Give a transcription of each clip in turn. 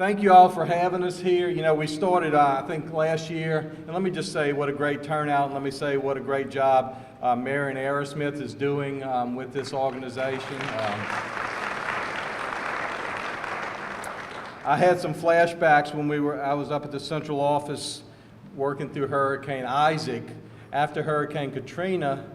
Thank you all for having us here. You know, we started, I think, last year, and let me just say what a great turnout, and let me say what a great job Marion Aerosmith is doing with this organization. I had some flashbacks when I was up at the central office working through Hurricane Isaac. After Hurricane Katrina,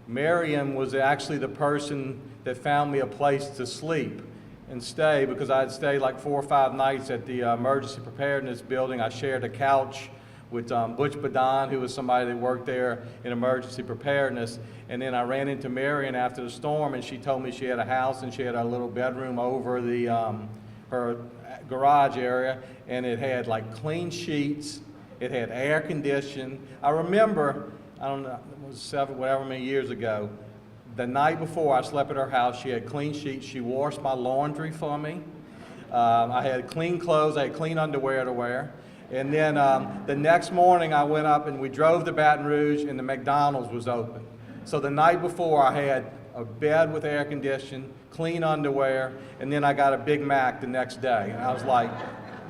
Marion was actually the person that found me a place to sleep and stay, because I had stayed like 4 or 5 nights at the emergency preparedness building. I shared a couch with Butch Badon, who was somebody that worked there in emergency preparedness. And then I ran into Marion after the storm, and she told me she had a house and she had a little bedroom over the her garage area, and it had like clean sheets, it had air conditioning. I remember, I don't know, it was whatever many years ago, the night before I slept at her house, she had clean sheets. She washed my laundry for me. I had clean clothes. I had clean underwear to wear. And then the next morning I went up and we drove to Baton Rouge, and the McDonald's was open. So the night before I had a bed with air conditioning, clean underwear, and then I got a Big Mac the next day. And I was like,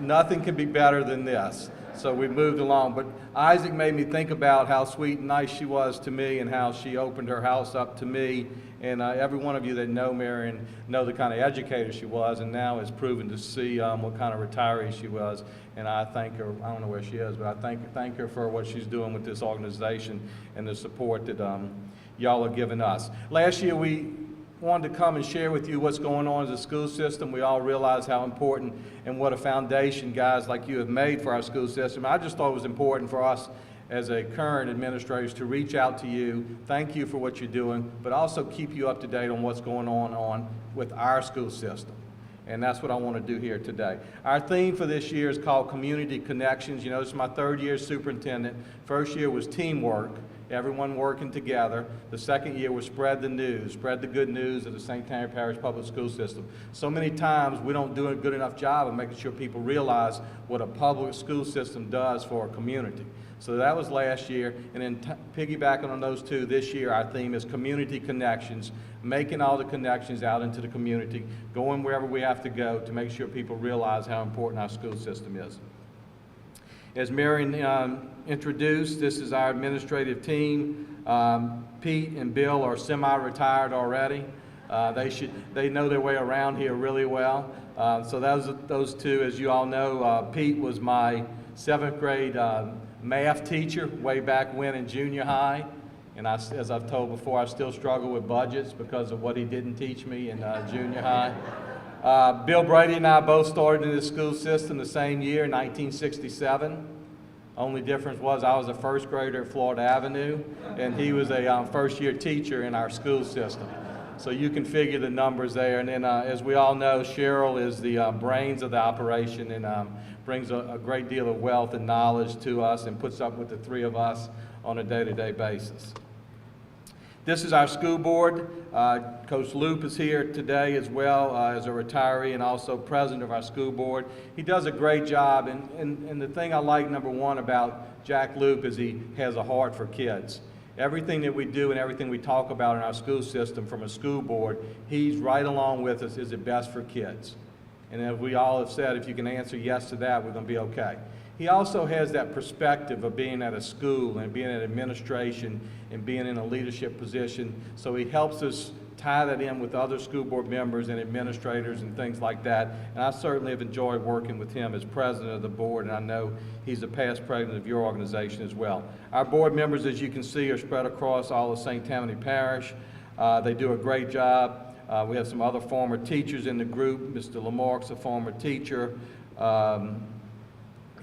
nothing could be better than this. So we moved along. But Isaac made me think about how sweet and nice she was to me, and how she opened her house up to me. And every one of you that know Marion know the kind of educator she was, and now has proven to see what kind of retiree she was. And I thank her. I don't know where she is, but I thank her for what she's doing with this organization and the support that y'all are giving us. Last year we wanted to come and share with you what's going on in the school system. We all realize how important and what a foundation guys like you have made for our school system. I just thought it was important for us as a current administrators to reach out to you, thank you for what you're doing, but also keep you up to date on what's going on with our school system. And that's what I want to do here today. Our theme for this year is called Community Connections. You know, this is my 3rd year as superintendent. First year was teamwork, everyone working together. The second year was spread the news, spread the good news of the St. Tammany Parish Public School System. So many times we don't do a good enough job of making sure people realize what a public school system does for a community. So that was last year, and then piggybacking on those two, this year our theme is Community Connections, making all the connections out into the community, going wherever we have to go to make sure people realize how important our school system is. As Marion introduced, this is our administrative team. Pete and Bill are semi-retired already. They know their way around here really well. So those two, as you all know, Pete was my 7th grade math teacher way back when in junior high. And as I've told before, I still struggle with budgets because of what he didn't teach me in junior high. Bill Brady and I both started in the school system the same year, 1967. Only difference was I was a 1st grader at Florida Avenue, and he was a 1st-year teacher in our school system. So you can figure the numbers there. And then, as we all know, Cheryl is the brains of the operation, and brings a great deal of wealth and knowledge to us, and puts up with the 3 of us on a day-to-day basis. This is our school board. Coach Loop is here today as well as a retiree and also president of our school board. He does a great job, and the thing I like, number one, about Jack Loop is he has a heart for kids. Everything that we do and everything we talk about in our school system from a school board, he's right along with us. Is it best for kids? And as we all have said, if you can answer yes to that, we're going to be okay. He also has that perspective of being at a school and being at administration and being in a leadership position. So he helps us tie that in with other school board members and administrators and things like that. And I certainly have enjoyed working with him as president of the board, and I know he's a past president of your organization as well. Our board members, as you can see, are spread across all of St. Tammany Parish. They do a great job. We have some other former teachers in the group. Mr. Lamarck's a former teacher.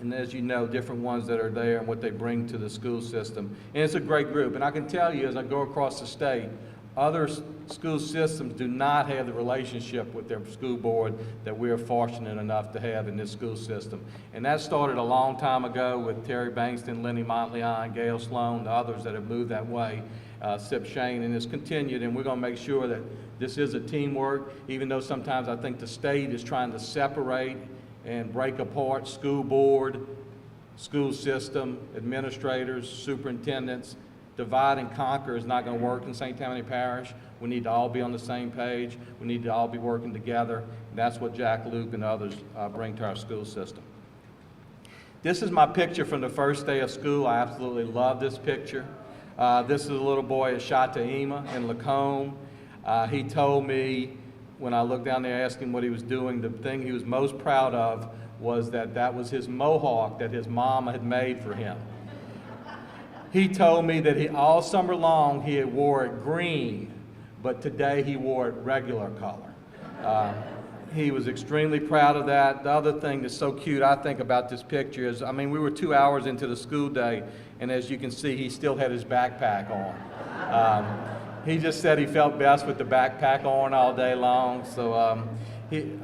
And as you know, different ones that are there and what they bring to the school system. And it's a great group. And I can tell you, as I go across the state, other school systems do not have the relationship with their school board that we are fortunate enough to have in this school system. And that started a long time ago with Terry Bankston, Lenny Montleon, Gail Sloan, the others that have moved that way, Sip Shane, and it's continued. And we're going to make sure that this is a teamwork, even though sometimes I think the state is trying to separate and break apart school board, school system, administrators, superintendents. divide and conquer is not going to work in St. Tammany Parish. We need to all be on the same page. We need to all be working together. And that's what Jack Luke and others bring to our school system. This is my picture from the first day of school. I absolutely love this picture. This is a little boy at Shataima in Lacombe. He told me when I looked down there, asked him what he was doing, the thing he was most proud of was that was his mohawk that his mom had made for him. He told me that all summer long he had wore it green, but today he wore it regular color. He was extremely proud of that. The other thing that's so cute, I think, about this picture is, we were 2 hours into the school day, and as you can see, he still had his backpack on. He just said he felt best with the backpack on all day long. So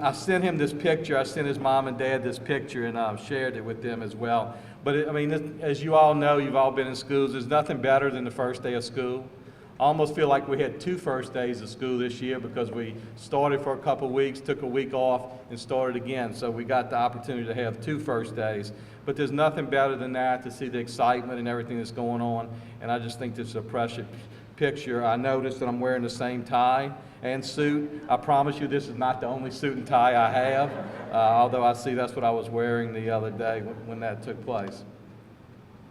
I sent him this picture. I sent his mom and dad this picture, and shared it with them as well. But as you all know, you've all been in schools, there's nothing better than the first day of school. I almost feel like we had 2 first days of school this year because we started for a couple weeks, took a week off, and started again. So we got the opportunity to have 2 first days. But there's nothing better than that, to see the excitement and everything that's going on. And I just think this is a precious picture. I noticed that I'm wearing the same tie and suit. I promise you this is not the only suit and tie I have, although I see that's what I was wearing the other day when that took place.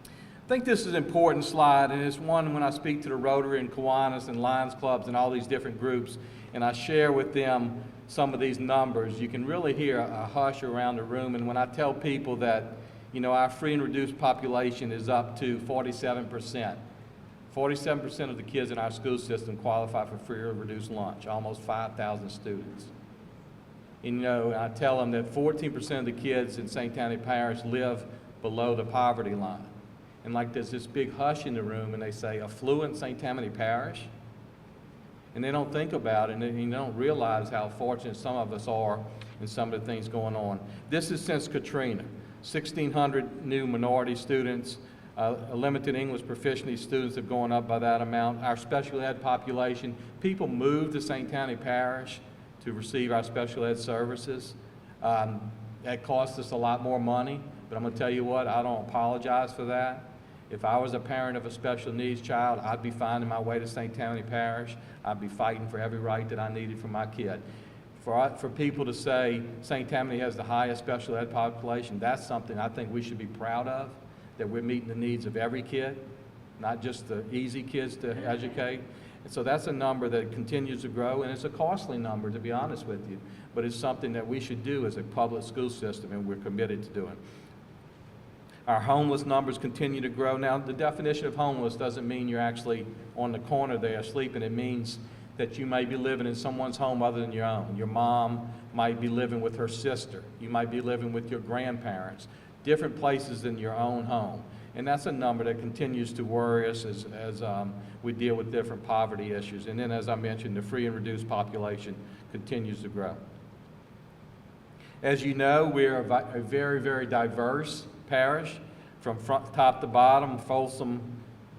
I think this is an important slide, and it's one when I speak to the Rotary and Kiwanis and Lions Clubs and all these different groups, and I share with them some of these numbers. You can really hear a hush around the room, and when I tell people that, our free and reduced population is up to 47%. 47% of the kids in our school system qualify for free or reduced lunch, almost 5,000 students. And I tell them that 14% of the kids in St. Tammany Parish live below the poverty line. And there's this big hush in the room, and they say, affluent St. Tammany Parish? And they don't think about it, and they don't realize how fortunate some of us are in some of the things going on. This is since Katrina. 1,600 new minority students, limited English proficiency students have gone up by that amount. Our special ed population, people move to St. Tammany Parish to receive our special ed services. That costs us a lot more money, but I'm going to tell you what, I don't apologize for that. If I was a parent of a special needs child, I'd be finding my way to St. Tammany Parish. I'd be fighting for every right that I needed for my kid. For people to say St. Tammany has the highest special ed population, that's something I think we should be proud of, that we're meeting the needs of every kid, not just the easy kids to educate. And so that's a number that continues to grow, and it's a costly number, to be honest with you, but it's something that we should do as a public school system, and we're committed to doing. Our homeless numbers continue to grow. Now, the definition of homeless doesn't mean you're actually on the corner there sleeping. It means that you may be living in someone's home other than your own. Your mom might be living with her sister. You might be living with your grandparents. Different places than your own home. And that's a number that continues to worry us as we deal with different poverty issues. And then, as I mentioned, the free and reduced population continues to grow. As you know, we're a very, very diverse parish, from top to bottom. Folsom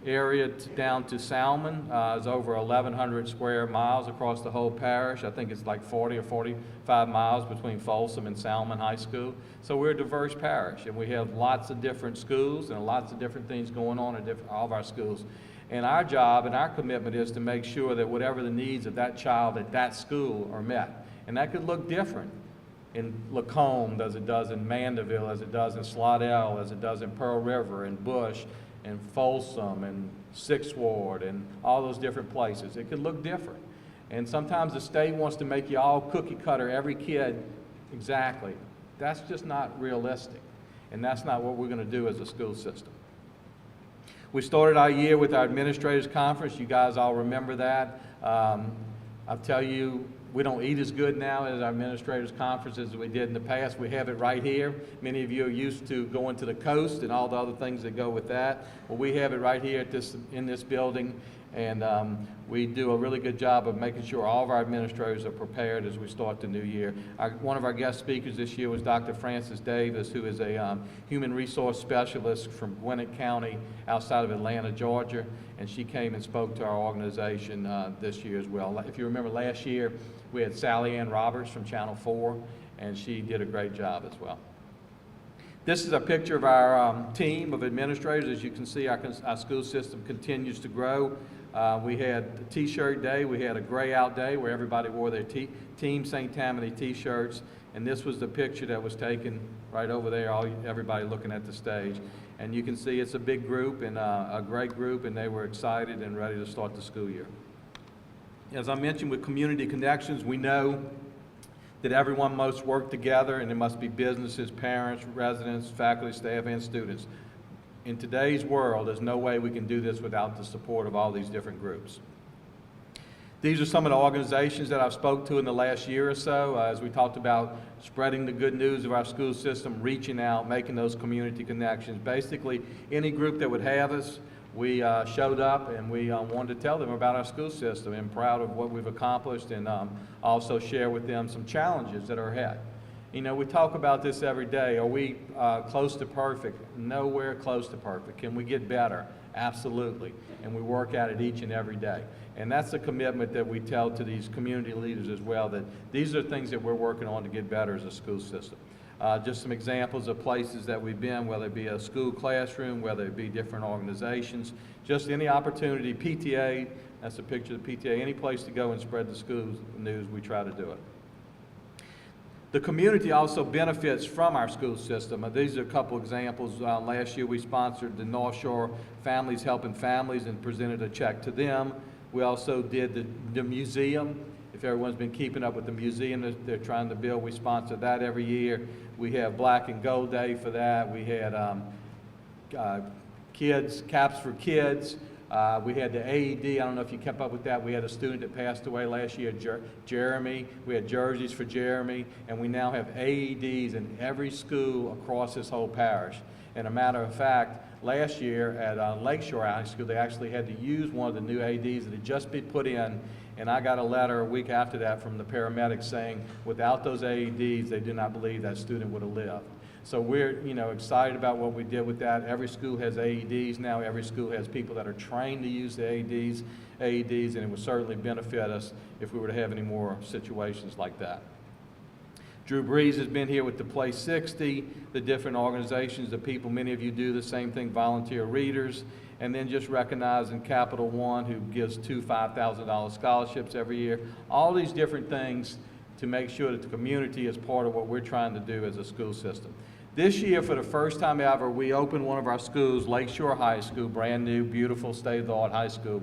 area down to Salmon is over 1,100 square miles across the whole parish. I think it's like 40 or 45 miles between Folsom and Salmon High School. So we're a diverse parish, and we have lots of different schools and lots of different things going on at all of our schools. And our job and our commitment is to make sure that whatever the needs of that child at that school are met. And that could look different in Lacombe as it does in Mandeville, as it does in Slidell, as it does in Pearl River, and Bush, and Folsom, and Sixth Ward, and all those different places. It could look different. And sometimes the state wants to make you all cookie cutter, every kid exactly. That's just not realistic. And that's not what we're going to do as a school system. We started our year with our administrators conference. You guys all remember that. I'll tell you, we don't eat as good now at our administrators conference as we did in the past. We have it right here. Many of you are used to going to the coast and all the other things that go with that. Well, we have it right here in this building, and we do a really good job of making sure all of our administrators are prepared as we start the new year. One of our guest speakers this year was Dr. Frances Davis, who is a human resource specialist from Gwinnett County outside of Atlanta, Georgia, and she came and spoke to our organization this year as well. If you remember last year, we had Sally Ann Roberts from Channel 4, and she did a great job as well. This is a picture of our team of administrators. As you can see, our school system continues to grow. We had a T-shirt day. We had a gray out day where everybody wore their Team St. Tammany T-shirts. And this was the picture that was taken right over there, everybody looking at the stage. And you can see it's a big group and a great group, and they were excited and ready to start the school year. As I mentioned, with Community Connections, we know that everyone must work together, and there must be businesses, parents, residents, faculty, staff, and students. In today's world, there's no way we can do this without the support of all these different groups. These are some of the organizations that I've spoke to in the last year or so, as we talked about spreading the good news of our school system, reaching out, making those community connections. Basically, any group that would have us, we showed up and we wanted to tell them about our school system and proud of what we've accomplished, and also share with them some challenges that are ahead. You know, we talk about this every day. Are we close to perfect? Nowhere close to perfect. Can we get better? Absolutely. And we work at it each and every day. And that's the commitment that we tell to these community leaders as well, that these are things that we're working on to get better as a school system. Just some examples of places that we've been, whether it be a school classroom, whether it be different organizations, just any opportunity, PTA, that's a picture of the PTA, any place to go and spread the school news, we try to do it. The community also benefits from our school system. These are a couple examples. Last year we sponsored the North Shore Families Helping Families and presented a check to them. We also did the museum. If everyone's been keeping up with the museum that they're trying to build, we sponsor that every year. We have Black and Gold Day for that. We had Caps for Kids. We had the AED. I don't know if you kept up with that. We had a student that passed away last year, Jeremy. We had jerseys for Jeremy, and we now have AEDs in every school across this whole parish. And a matter of fact, last year at Lakeshore High School, they actually had to use one of the new AEDs that had just been put in, and I got a letter a week after that from the paramedics saying without those AEDs, they did not believe that student would have lived. So we're, excited about what we did with that. Every school has AEDs now. Every school has people that are trained to use the AEDs, and it would certainly benefit us if we were to have any more situations like that. Drew Brees has been here with the Play 60, the different organizations, the people, many of you do the same thing, volunteer readers, and then just recognizing Capital One, who gives 2 $5,000 scholarships every year. All these different things to make sure that the community is part of what we're trying to do as a school system. This year, for the first time ever, we opened one of our schools, Lakeshore High School, brand new, beautiful, state-of-the-art high school,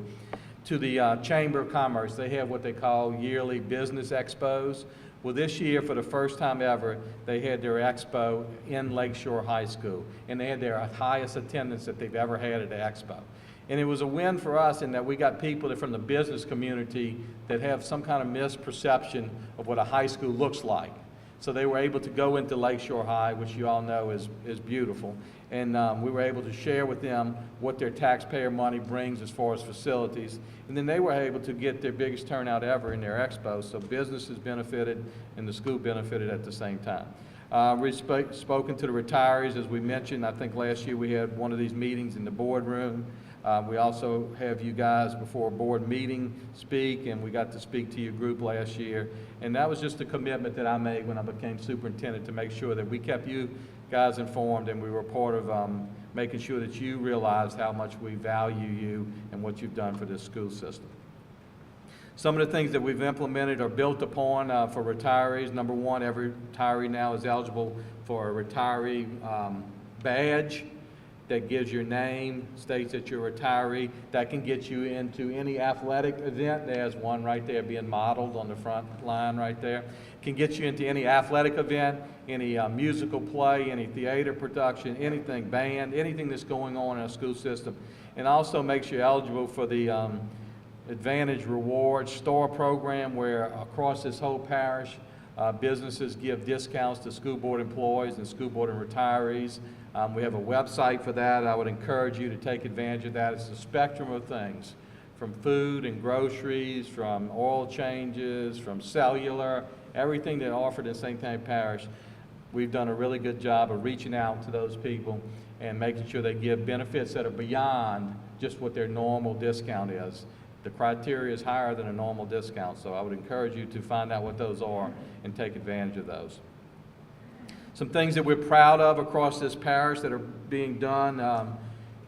to the Chamber of Commerce. They have what they call yearly business expos. Well, this year, for the first time ever, they had their expo in Lakeshore High School, and they had their highest attendance that they've ever had at the expo. And it was a win for us in that we got people from the business community that have some kind of misperception of what a high school looks like. So they were able to go into Lakeshore High, which you all know is beautiful, and we were able to share with them what their taxpayer money brings as far as facilities. And then they were able to get their biggest turnout ever in their expo, so businesses benefited and the school benefited at the same time. We've spoken to the retirees, as we mentioned. I think last year we had one of these meetings in the boardroom. We also have you guys before a board meeting speak, and we got to speak to your group last year. And that was just a commitment that I made when I became superintendent, to make sure that we kept you guys informed and we were part of making sure that you realized how much we value you and what you've done for this school system. Some of the things that we've implemented are built upon for retirees. Number one, every retiree now is eligible for a retiree badge that gives your name, states that you're a retiree. That can get you into any athletic event. There's one right there being modeled on the front line right there. Can get you into any athletic event, any musical play, any theater production, anything, band, anything that's going on in a school system. And also makes you eligible for the Advantage Rewards Store program, where across this whole parish, businesses give discounts to school board employees and school board and retirees. We have a website for that. I would encourage you to take advantage of that. It's a spectrum of things, from food and groceries, from oil changes, from cellular, everything that's offered in St. Tammany Parish. We've done a really good job of reaching out to those people and making sure they give benefits that are beyond just what their normal discount is. The criteria is higher than a normal discount, so I would encourage you to find out what those are and take advantage of those. Some things that we're proud of across this parish that are being done.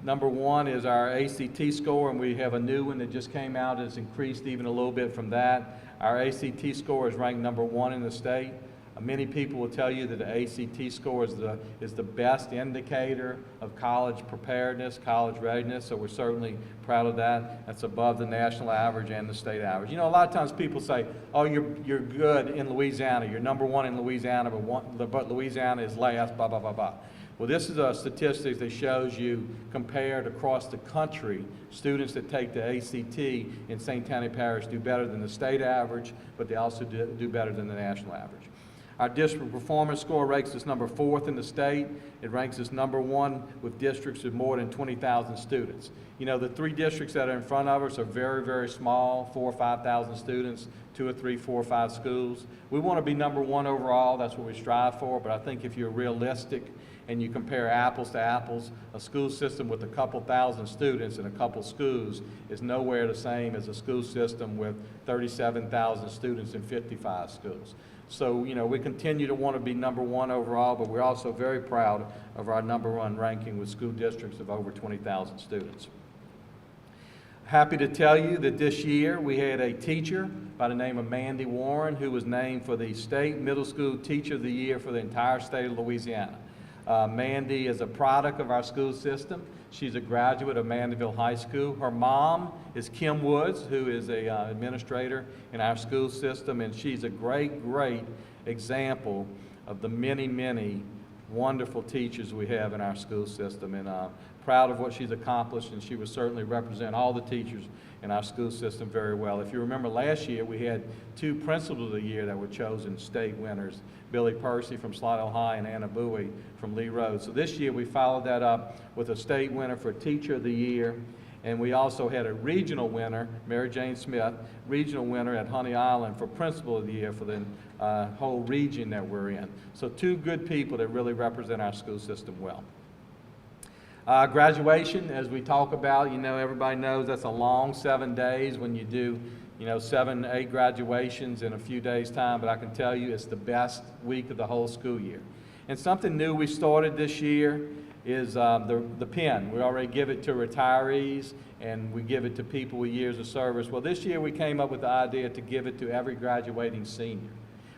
Number one is our ACT score, and we have a new one that just came out. It's increased even a little bit from that. Our ACT score is ranked number one in the state. Many people will tell you that the ACT score is the best indicator of college preparedness, college readiness, so we're certainly proud of that. That's above the national average and the state average. You know, a lot of times people say, oh, you're good in Louisiana, you're number one in Louisiana, but Louisiana is last, blah, blah, blah, blah. Well, this is a statistic that shows you, compared across the country, students that take the ACT in St. Tammany Parish do better than the state average, but they also do better than the national average. Our district performance score ranks us number 4th in the state. It ranks us number 1 with districts with more than 20,000 students. You know, the 3 districts that are in front of us are very, very small, 4,000 or 5,000 students, 2 or 3, 4 or 5 schools. We want to be number 1 overall. That's what we strive for, but I think if you're realistic and you compare apples to apples, a school system with a couple thousand students in a couple schools is nowhere the same as a school system with 37,000 students in 55 schools. So, you know, we continue to want to be number 1 overall, but we're also very proud of our number 1 ranking with school districts of over 20,000 students. Happy to tell you that this year we had a teacher by the name of Mandy Warren who was named for the State Middle School Teacher of the Year for the entire state of Louisiana. Mandy is a product of our school system. She's a graduate of Mandeville High School. Her mom is Kim Woods, who is an administrator in our school system, and she's a great, great example of the many, many wonderful teachers we have in our school system, and proud of what she's accomplished, and she will certainly represent all the teachers in our school system very well. If you remember last year, we had 2 principals of the year that were chosen state winners, Billy Percy from Slidell High and Anna Bowie from Lee Road. So this year we followed that up with a state winner for Teacher of the Year, and we also had a regional winner, Mary Jane Smith, regional winner at Honey Island for Principal of the Year for the whole region that we're in. So 2 good people that really represent our school system well. Graduation, as we talk about, you know, everybody knows that's a long 7 days when you do, you know, 7, 8 graduations in a few days' time, but I can tell you it's the best week of the whole school year. And something new we started this year is the pin. We already give it to retirees and we give it to people with years of service. Well, this year we came up with the idea to give it to every graduating senior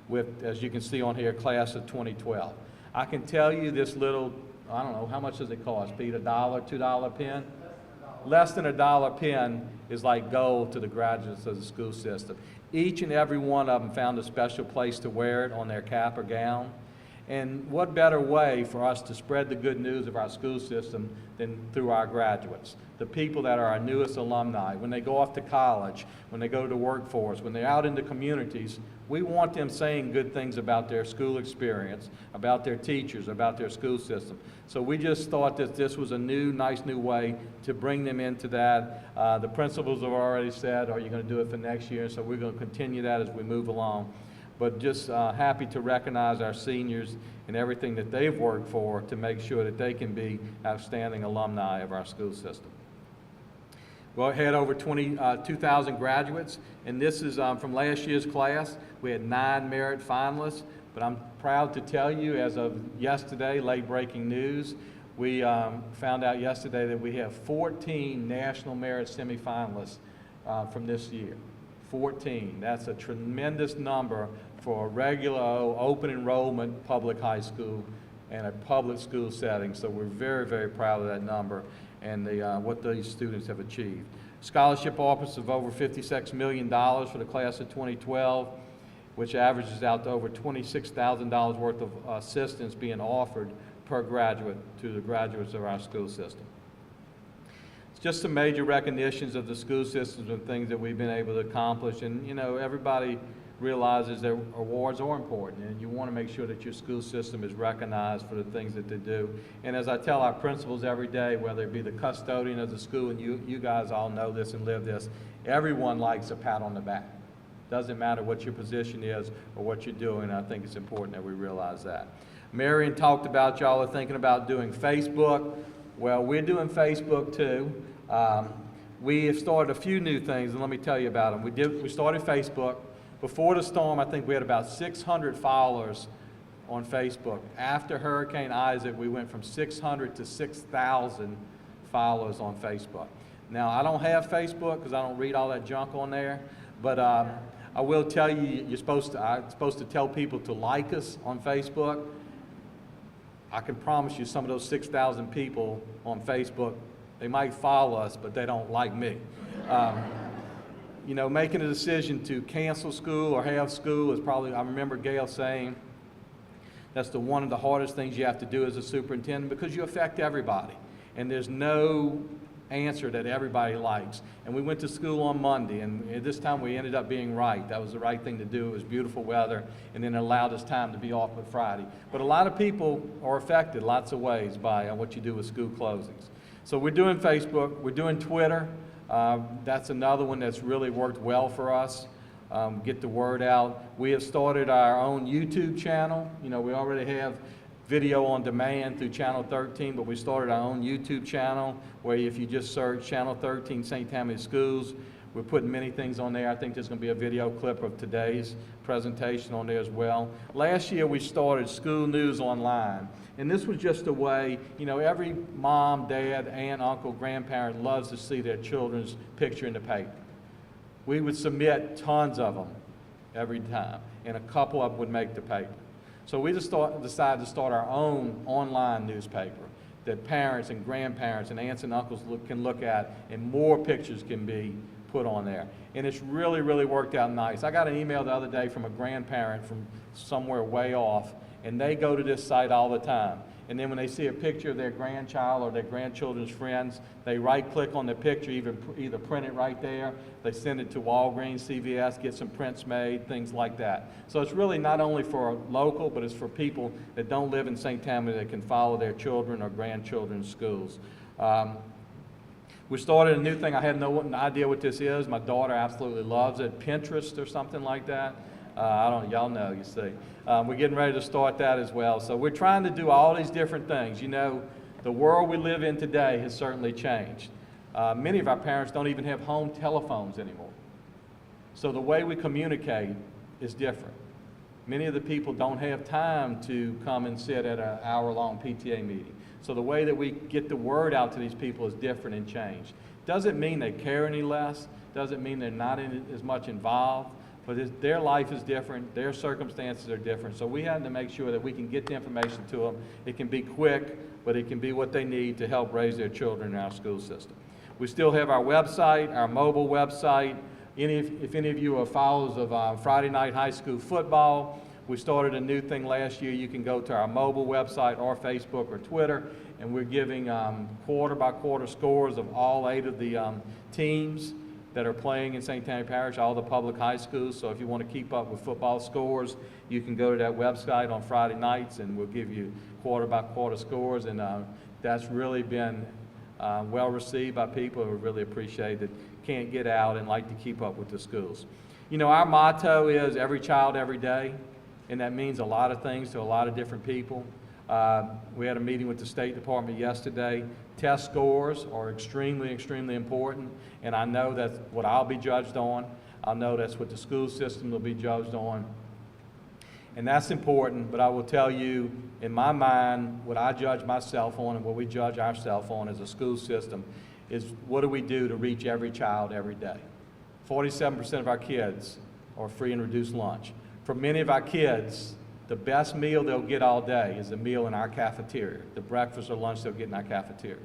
with, as you can see on here, class of 2012. I can tell you this little, I don't know, how much does it cost, Pete? $1, $2 pen? Less than $1 pen is like gold to the graduates of the school system. Each and every one of them found a special place to wear it on their cap or gown. And what better way for us to spread the good news of our school system than through our graduates, the people that are our newest alumni. When they go off to college, when they go to the workforce, when they're out in the communities, we want them saying good things about their school experience, about their teachers, about their school system. So we just thought that this was a nice new way to bring them into that. The principals have already said, are you going to do it for next year? So we're going to continue that as we move along. But just happy to recognize our seniors and everything that they've worked for to make sure that they can be outstanding alumni of our school system. We had over 22,000 graduates, and this is from last year's class. We had 9 merit finalists, but I'm proud to tell you, as of yesterday, late breaking news, we found out yesterday that we have 14 national merit semifinalists from this year. 14. That's a tremendous number for a regular open enrollment public high school and a public school setting. So we're very, very proud of that number and what these students have achieved. Scholarship offers of over $56 million for the class of 2012, which averages out to over $26,000 worth of assistance being offered per graduate to the graduates of our school system. Just some major recognitions of the school systems and things that we've been able to accomplish. And, you know, everybody realizes that awards are important, and you want to make sure that your school system is recognized for the things that they do. And as I tell our principals every day, whether it be the custodian of the school, and you guys all know this and live this, everyone likes a pat on the back. Doesn't matter what your position is or what you're doing. I think it's important that we realize that. Marion talked about y'all are thinking about doing Facebook. Well, we're doing Facebook too. We have started a few new things, and let me tell you about them. We started Facebook. Before the storm, I think we had about 600 followers on Facebook. After Hurricane Isaac, we went from 600 to 6,000 followers on Facebook. Now, I don't have Facebook because I don't read all that junk on there, but I will tell you, I'm supposed to tell people to like us on Facebook. I can promise you some of those 6,000 people on Facebook, they might follow us, but they don't like me. You know, making a decision to cancel school or have school is probably, I remember Gail saying, that's one of the hardest things you have to do as a superintendent because you affect everybody. And there's no answer that everybody likes. And we went to school on Monday, and this time we ended up being right. That was the right thing to do. It was beautiful weather, and then it allowed us time to be off on Friday. But a lot of people are affected lots of ways by what you do with school closings. So we're doing Facebook, we're doing Twitter. That's another one that's really worked well for us. Get the word out. We have started our own YouTube channel. You know, we already have video on demand through Channel 13, but we started our own YouTube channel where if you just search Channel 13 St. Tammany Schools, we're putting many things on there. I think there's going to be a video clip of today's presentation on there as well. Last year we started School News Online, and this was just a way, you know, every mom, dad, aunt, uncle, grandparent loves to see their children's picture in the paper. We would submit tons of them every time, and a couple of them would make the paper. So we just decided to start our own online newspaper that parents and grandparents and aunts and uncles can look at, and more pictures can be put on there. And it's really, really worked out nice. I got an email the other day from a grandparent from somewhere way off, and they go to this site all the time. And then when they see a picture of their grandchild or their grandchildren's friends, they right-click on the picture, either print it right there, they send it to Walgreens, CVS, get some prints made, things like that. So it's really not only for local, but it's for people that don't live in St. Tammany that can follow their children or grandchildren's schools. We started a new thing. I had no idea what this is. My daughter absolutely loves it. Pinterest or something like that. Y'all know, you see. We're getting ready to start that as well. So we're trying to do all these different things. You know, the world we live in today has certainly changed. Many of our parents don't even have home telephones anymore. So the way we communicate is different. Many of the people don't have time to come and sit at an hour-long PTA meeting. So the way that we get the word out to these people is different and changed. Doesn't mean they care any less. Doesn't mean they're not as much involved. But their life is different, their circumstances are different, so we have to make sure that we can get the information to them. It can be quick, but it can be what they need to help raise their children in our school system. We still have our website, our mobile website. If any of you are followers of Friday night high school football, we started a new thing last year. You can go to our mobile website or Facebook or Twitter, and we're giving quarter-by-quarter scores of all 8 of the teams that are playing in St. Tammany Parish, all the public high schools. So if you want to keep up with football scores, you can go to that website on Friday nights, and we'll give you quarter-by-quarter scores. And that's really been well received by people who really appreciate that can't get out and like to keep up with the schools. You know, our motto is every child, every day, and that means a lot of things to a lot of different people. We had a meeting with the State Department yesterday. Test scores are extremely, extremely important, and I know that's what I'll be judged on. I know that's what the school system will be judged on. And that's important, but I will tell you, in my mind, what I judge myself on and what we judge ourselves on as a school system is what do we do to reach every child every day. 47% of our kids are free and reduced lunch. For many of our kids, the best meal they'll get all day is a meal in our cafeteria, the breakfast or lunch they'll get in our cafeteria.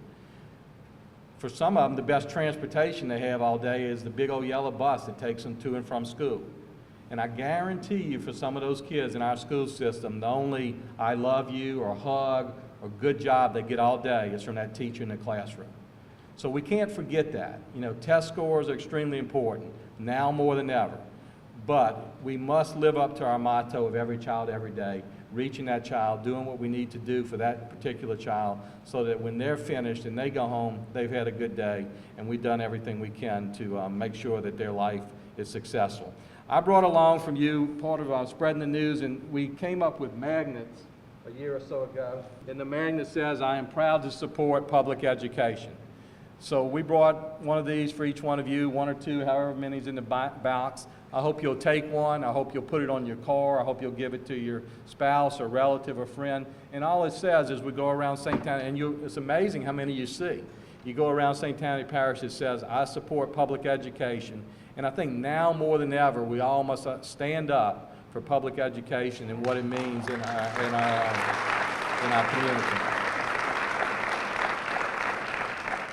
For some of them, the best transportation they have all day is the big old yellow bus that takes them to and from school. And I guarantee you for some of those kids in our school system, the only I love you or hug or good job they get all day is from that teacher in the classroom. So we can't forget that. You know, test scores are extremely important, now more than ever. But we must live up to our motto of every child, every day, reaching that child, doing what we need to do for that particular child so that when they're finished and they go home, they've had a good day, and we've done everything we can to make sure that their life is successful. I brought along from you part of spreading the news, and we came up with magnets a year or so ago, and the magnet says, "I am proud to support public education." So we brought one of these for each one of you, one or two, however many's in the box. I hope you'll take one. I hope you'll put it on your car. I hope you'll give it to your spouse or relative or friend. And all it says is we go around St. Tammany, and it's amazing how many you see. You go around St. Tammany Parish, it says, I support public education. And I think now more than ever, we all must stand up for public education and what it means in our community.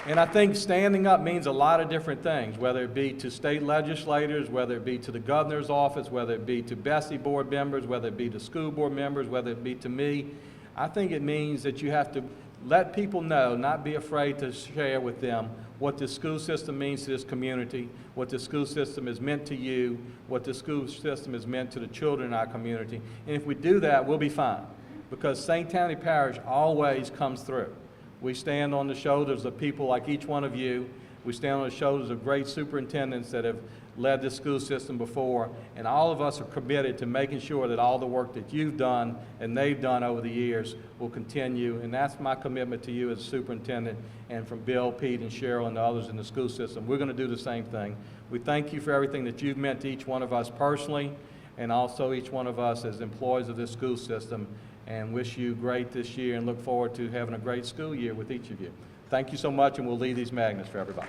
And I think standing up means a lot of different things, whether it be to state legislators, whether it be to the governor's office, whether it be to Bessie board members, whether it be to school board members, whether it be to me. I think it means that you have to let people know, not be afraid to share with them what the school system means to this community, what the school system is meant to you, what the school system is meant to the children in our community. And if we do that, we'll be fine, because St. Tammany Parish always comes through. We stand on the shoulders of people like each one of you. We stand on the shoulders of great superintendents that have led the school system before, and all of us are committed to making sure that all the work that you've done and they've done over the years will continue, and that's my commitment to you as superintendent, and from Bill, Pete, and Cheryl, and the others in the school system. We're going to do the same thing. We thank you for everything that you've meant to each one of us personally, and also each one of us as employees of this school system, and wish you great this year and look forward to having a great school year with each of you. Thank you so much, and we'll leave these magnets for everybody.